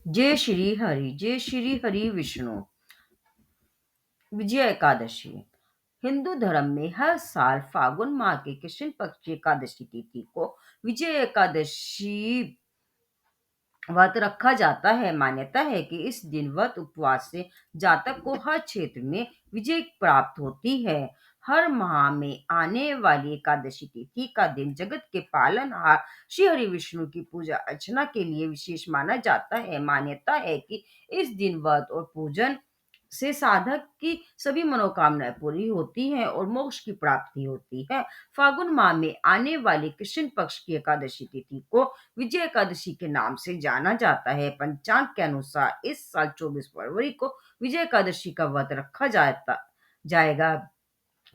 जय श्री हरि विष्णु। विजय एकादशी हिंदू धर्म में हर साल फागुन माह के कृष्ण पक्ष की एकादशी तिथि को विजय एकादशी व्रत रखा जाता है। मान्यता है कि इस दिन व्रत उपवास से जातक को हर क्षेत्र में विजय प्राप्त होती है। हर माह में आने वाली एकादशी तिथि का दिन जगत के पालनहार श्री हरि विष्णु की पूजा अर्चना के लिए विशेष माना जाता है। मान्यता है कि इस दिन व्रत और पूजन से साधक की सभी मनोकामनाएं पूरी होती हैं और मोक्ष की प्राप्ति होती है। फागुन माह में आने वाली कृष्ण पक्ष की एकादशी तिथि को विजय एकादशी के नाम से जाना जाता है। पंचांग के अनुसार इस साल 24 फरवरी को विजय एकादशी का व्रत रखा जाता जाएगा।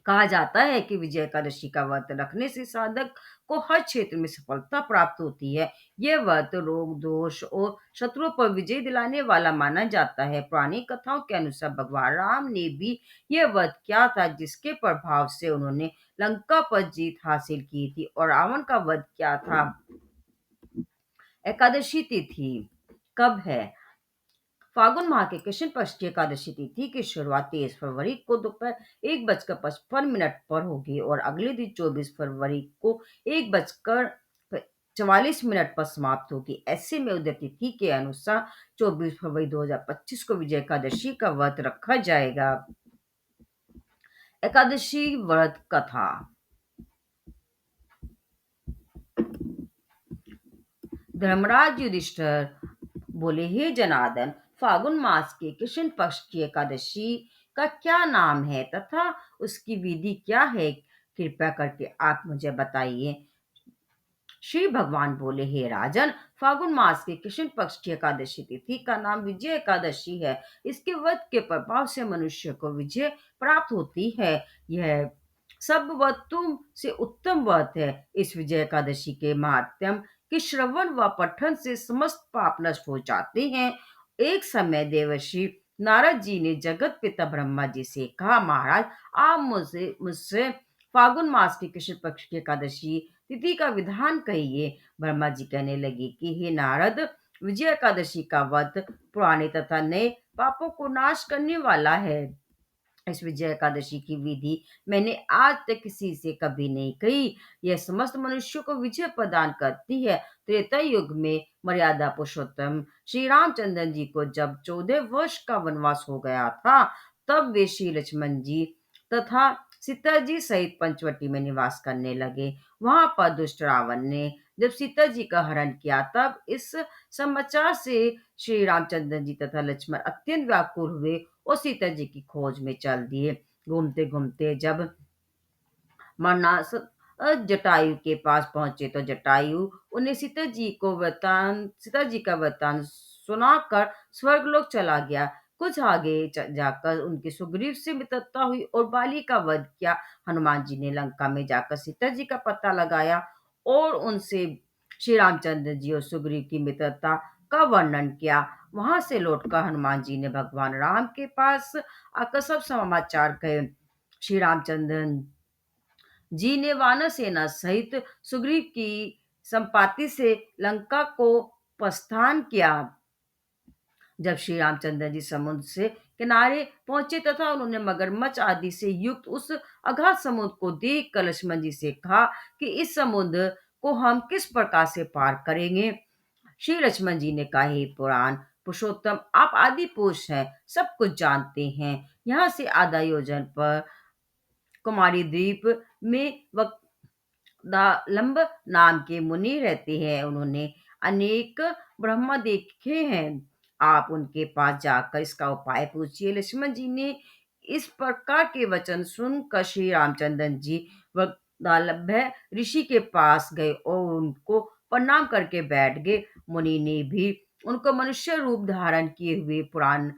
कहा जाता है कि विजय एकादशी का व्रत रखने से साधक को हर क्षेत्र में सफलता प्राप्त होती है। यह व्रत रोग दोष और शत्रुओं पर विजय दिलाने वाला माना जाता है। पुरानी कथाओं के अनुसार भगवान राम ने भी यह व्रत किया था, जिसके प्रभाव से उन्होंने लंका पर जीत हासिल की थी और रावण का वध किया था। एकादशी तिथि कब है? फागुन माह के कृष्ण पक्ष की एकादशी तिथि की शुरुआत 23 फरवरी को दोपहर 1:55 पर होगी और अगले दिन 24 फरवरी को 1:44 पर समाप्त होगी। ऐसे में उदय तिथि के अनुसार 24 फरवरी 2025 को विजय एकादशी का व्रत रखा जाएगा। एकादशी व्रत कथा। धर्मराज युधिष्ठिर बोले, हे जनार्दन, फागुन मास के कृष्ण पक्ष की एकादशी का क्या नाम है तथा उसकी विधि क्या है? कृपया करके आप मुझे बताइए। श्री भगवान बोले, हे राजन, फागुन मास के कृष्ण पक्ष की एकादशी तिथि का नाम विजय एकादशी है। इसके व्रत के प्रभाव से मनुष्य को विजय प्राप्त होती है। यह सब व्रतों से उत्तम व्रत है। इस विजय एकादशी के महात्म्य के श्रवण व पठन से समस्त पाप नष्ट हो जाते हैं। एक समय देवर्षि नारद जी ने जगत पिता ब्रह्मा जी से कहा, महाराज, आप मुझसे मुझसे फागुन मास की कृष्ण पक्ष की एकादशी तिथि का विधान कहिए। ब्रह्मा जी कहने लगे कि हे नारद, विजय एकादशी का व्रत पुराने तथा नए पापों को नाश करने वाला है। इस विजय एकादशी की विधि मैंने आज तक किसी से कभी नहीं कही। यह समस्त मनुष्यों को विजय प्रदान करती है। त्रेता युग में मर्यादा पुरुषोत्तम श्री रामचंद्र जी को जब 14 वर्ष का वनवास हो गया था, तब वे श्री लक्ष्मण जी तथा सीता जी सहित पंचवटी में निवास करने लगे। वहां पर दुष्ट रावण ने जब सीता जी का हरण किया, तब इस समाचार से श्री रामचंद्र जी तथा लक्ष्मण अत्यंत व्याकुल हुए और सीता जी की खोज में चल दिए। घूमते घूमते जब मरनास जटायु के पास पहुंचे, तो जटायु उन्हें सीता जी का वृतांत सुनाकर स्वर्गलोक चला गया। कुछ आगे जाकर उनकी सुग्रीव से मित्रता हुई और बाली का वध किया। हनुमान जी ने लंका में जाकर सीता जी का पता लगाया और उनसे श्री रामचंद्र जी और सुग्रीव की मित्रता का वर्णन किया। वहां से लौटकर हनुमान जी ने भगवान राम के पास आकर सब समाचार कहे। श्री रामचंद्र जी ने वानर सेना सहित सुग्रीव की संपाति से लंका को प्रस्थान किया। जब श्री रामचंद्र जी समुद्र से किनारे पहुंचे तथा उन्होंने मगरमच्छ आदि से युक्त उस अगाध समुद्र को देख कर लक्ष्मण जी से कहा कि इस समुद्र को हम किस प्रकार से पार करेंगे। श्री लक्ष्मण जी ने कहा, हे पुराण पुरुषोत्तम, आप आदि पुरुष हैं, सब कुछ जानते हैं। यहाँ से आधा योजन पर कुमारी द्वीप में वक्दालंब नाम के मुनि रहते हैं। उन्होंने अनेक ब्रह्मा देखे हैं। आप उनके पास जाकर इसका उपाय पूछिए। लक्ष्मण जी ने इस प्रकार के वचन सुनकर श्री रामचंद्र जी वक्दालंब ऋषि के पास गए और उनको प्रणाम करके बैठ गए। मुनि ने भी उनको मनुष्य रूप धारण किए हुए पुराण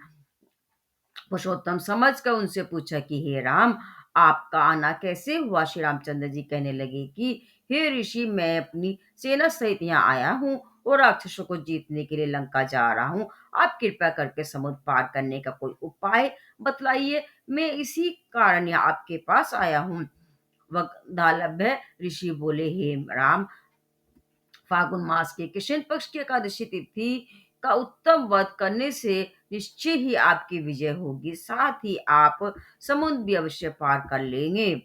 पुरुषोत्तम समझकर उनसे पूछा कि हे राम, आपका आना कैसे हुआ? श्री रामचंद्र जी कहने लगे कि हे ऋषि, मैं अपनी सेना सहित यहाँ आया हूँ और राक्षसों को जीतने के लिए लंका जा रहा हूँ। आप कृपया करके समुद्र पार करने का कोई उपाय बतलाइए। मैं इसी कारण यहाँ आपके पास आया हूँ। वक्दालभ ऋषि बोले, हे राम, फागुन मास के कृष्ण पक्ष की एकादशी तिथि का उत्तम वध करने से निश्चय ही आपकी विजय होगी, साथ ही आप समुद्र भी अवश्य पार कर लेंगे।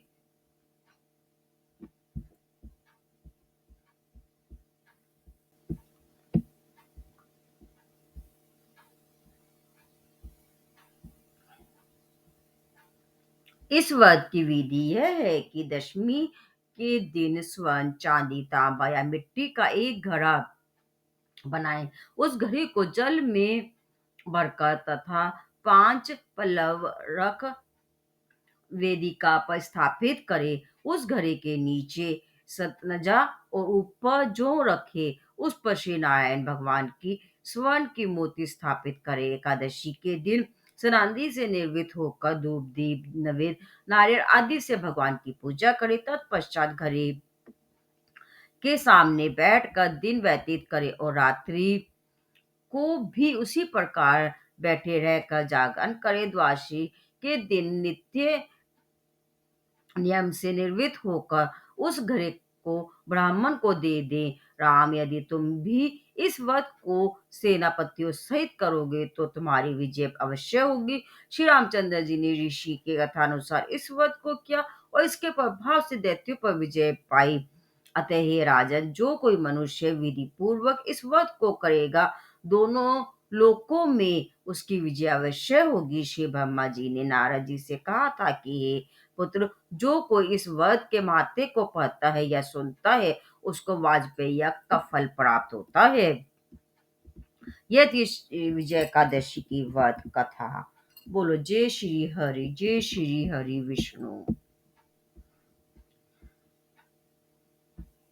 इस वध की विधि यह है कि दशमी के दिन स्वर्ण, चांदी, तांबा या मिट्टी का एक घड़ा बनाएं। उस घड़े को जल में भरकर तथा 5 पल्लव रख वेदिका पर स्थापित करें। उस घड़े के नीचे सतनजा और ऊपर जो रखे उस पर श्री नारायण भगवान की स्वर्ण की मूर्ति स्थापित करें। एकादशी के दिन सनांदी से निर्मित होकर धूप, दीप, नवेद, नारियल आदि से भगवान की पूजा करें। तत्पश्चात घड़े के सामने बैठकर दिन व्यतीत करें और रात्रि को भी उसी प्रकार बैठे रहकर जागरण करें। द्वादशी के दिन नित्य नियम से निर्मित होकर उस घड़े को ब्राह्मण को दे दें। राम, यदि तुम भी इस व्रत को सेनापतियों सहित करोगे तो तुम्हारी विजय अवश्य होगी। श्री रामचंद्र जी ने ऋषि के कथानुसार इस व्रत को किया और इसके प्रभाव से दैत्यों पर विजय पाई। अतः हे राजन, जो कोई मनुष्य विधि पूर्वक इस व्रत को करेगा, दोनों लोकों में उसकी विजय अवश्य होगी। श्री ब्रह्मा जी ने नारद जी से कहा था कि हे पुत्र, जो कोई इस व्रत के महत्व को पढ़ता है या सुनता है, उसको वाजपेयी यज्ञ का फल प्राप्त होता है। यह थी विजय एकादशी की व्रत कथा। बोलो जय श्री हरि, जय श्री हरि विष्णु।